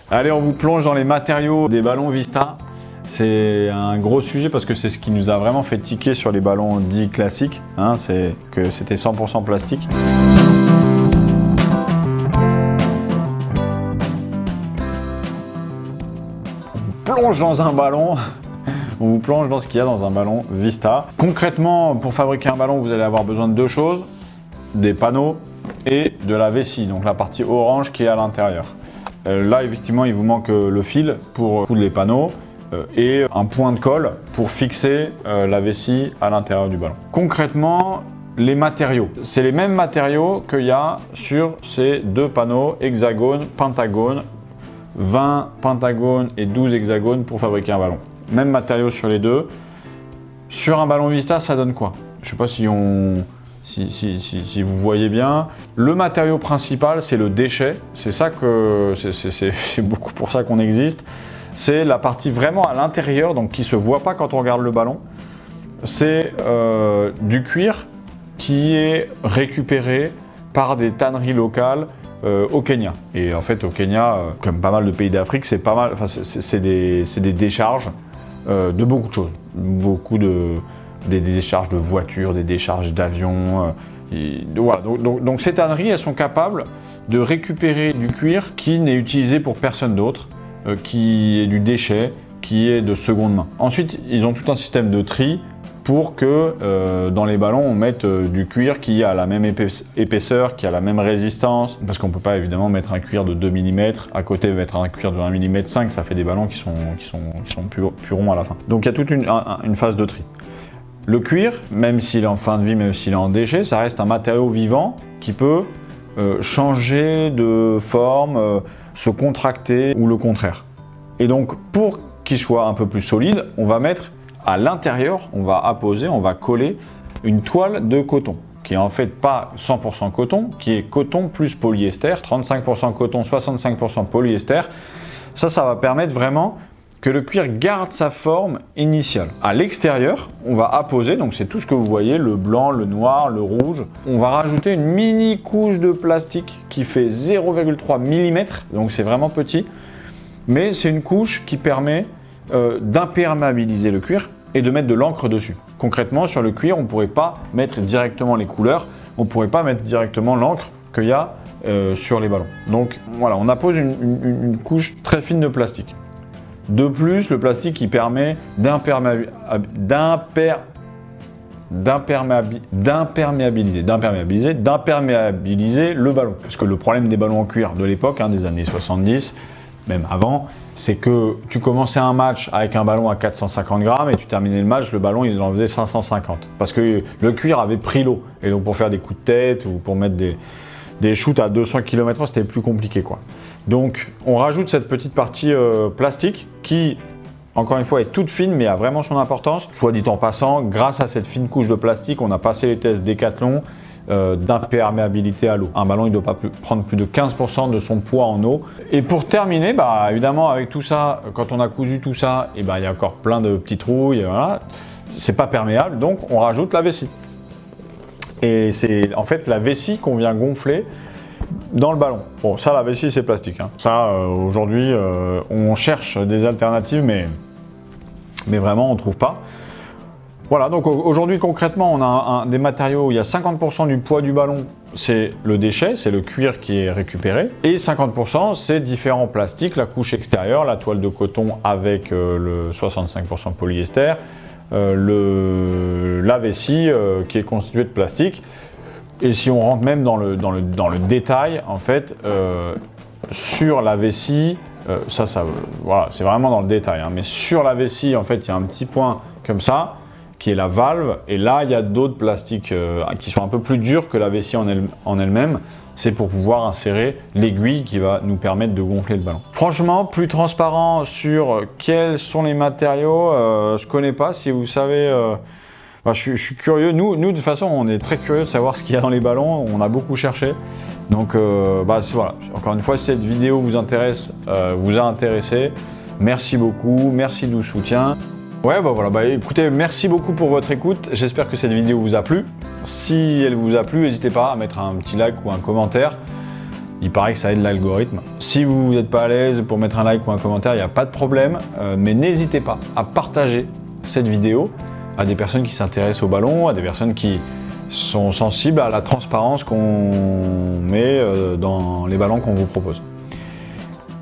Allez, on vous plonge dans les matériaux des ballons Vista. C'est un gros sujet parce que c'est ce qui nous a vraiment fait tiquer sur les ballons dits classiques, hein, c'est que c'était 100% plastique. On vous plonge dans un ballon, on vous plonge dans ce qu'il y a dans un ballon Vista. Concrètement, pour fabriquer un ballon, vous allez avoir besoin de deux choses, des panneaux et de la vessie, donc la partie orange qui est à l'intérieur. Là, effectivement, il vous manque le fil pour coudre les panneaux et un point de colle pour fixer la vessie à l'intérieur du ballon. Concrètement, les matériaux, c'est les mêmes matériaux qu'il y a sur ces deux panneaux hexagone, pentagone, 20 pentagones et 12 hexagones pour fabriquer un ballon. Même matériaux sur les deux. Sur un ballon Vista, ça donne quoi? Je ne sais pas si vous voyez bien. Le matériau principal, c'est le déchet. C'est ça que c'est beaucoup pour ça qu'on existe. C'est la partie vraiment à l'intérieur, donc qui ne se voit pas quand on regarde le ballon. C'est du cuir qui est récupéré par des tanneries locales au Kenya. Et en fait, au Kenya, comme pas mal de pays d'Afrique, c'est pas mal. Enfin, c'est des décharges de beaucoup de choses. Des décharges de voitures, des décharges d'avions. Voilà. Donc ces tanneries, elles sont capables de récupérer du cuir qui n'est utilisé pour personne d'autre, qui est du déchet, qui est de seconde main. Ensuite, ils ont tout un système de tri pour que dans les ballons, on mette du cuir qui a la même épaisseur, qui a la même résistance, parce qu'on ne peut pas évidemment mettre un cuir de 2 mm, à côté mettre un cuir de 1 mm 5, ça fait des ballons qui sont plus ronds à la fin. Donc il y a toute une phase de tri. Le cuir, même s'il est en fin de vie, même s'il est en déchet, ça reste un matériau vivant qui peut changer de forme, se contracter ou le contraire. Et donc pour qu'il soit un peu plus solide, on va mettre à l'intérieur, on va apposer, on va coller une toile de coton qui est en fait pas 100% coton, qui est coton plus polyester, 35% coton, 65% polyester. Ça va permettre vraiment que le cuir garde sa forme initiale. À l'extérieur, on va apposer, donc c'est tout ce que vous voyez, le blanc, le noir, le rouge. On va rajouter une mini couche de plastique qui fait 0,3 mm, donc c'est vraiment petit, mais c'est une couche qui permet d'imperméabiliser le cuir et de mettre de l'encre dessus. Concrètement, sur le cuir, on ne pourrait pas mettre directement les couleurs, on ne pourrait pas mettre directement l'encre qu'il y a sur les ballons. Donc voilà, on appose une couche très fine de plastique. De plus, le plastique qui permet d'imperméabiliser le ballon. Parce que le problème des ballons en cuir de l'époque, des années 70, même avant, c'est que tu commençais un match avec un ballon à 450 grammes et tu terminais le match, le ballon il en faisait 550. Parce que le cuir avait pris l'eau. Et donc pour faire des coups de tête ou pour mettre des shoots à 200 km/h, c'était plus compliqué, quoi. Donc on rajoute cette petite partie plastique qui, encore une fois, est toute fine mais a vraiment son importance. Soit dit en passant, grâce à cette fine couche de plastique, on a passé les tests Décathlon d'imperméabilité à l'eau. Un ballon, il ne doit pas prendre plus de 15% de son poids en eau. Et pour terminer, évidemment, avec tout ça, quand on a cousu tout ça, il y a encore plein de petits trous, voilà. C'est pas perméable, donc on rajoute la vessie. Et c'est en fait la vessie qu'on vient gonfler dans le ballon. Bon, ça, la vessie, c'est plastique. Ça, aujourd'hui, on cherche des alternatives, mais vraiment, on ne trouve pas. Voilà, donc aujourd'hui, concrètement, on a des matériaux où il y a 50% du poids du ballon, c'est le déchet, c'est le cuir qui est récupéré. Et 50%, c'est différents plastiques, la couche extérieure, la toile de coton avec le 65% polyester, la vessie qui est constituée de plastique. Et si on rentre même dans le détail, en fait, sur la vessie, voilà, c'est vraiment dans le détail, mais sur la vessie, en fait, il y a un petit point comme ça, qui est la valve, et là, il y a d'autres plastiques qui sont un peu plus durs que la vessie en elle-même. C'est pour pouvoir insérer l'aiguille qui va nous permettre de gonfler le ballon. Franchement, plus transparent sur quels sont les matériaux, je connais pas. Si vous savez, je suis curieux. Nous, de toute façon, on est très curieux de savoir ce qu'il y a dans les ballons. On a beaucoup cherché. Donc, voilà. Encore une fois, si cette vidéo vous intéresse, vous a intéressé, merci beaucoup. Merci du soutien. Ouais, voilà. Écoutez, merci beaucoup pour votre écoute. J'espère que cette vidéo vous a plu. Si elle vous a plu, n'hésitez pas à mettre un petit like ou un commentaire. Il paraît que ça aide l'algorithme. Si vous n'êtes pas à l'aise pour mettre un like ou un commentaire, il n'y a pas de problème. Mais n'hésitez pas à partager cette vidéo à des personnes qui s'intéressent au ballon, à des personnes qui sont sensibles à la transparence qu'on met dans les ballons qu'on vous propose.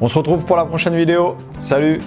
On se retrouve pour la prochaine vidéo. Salut!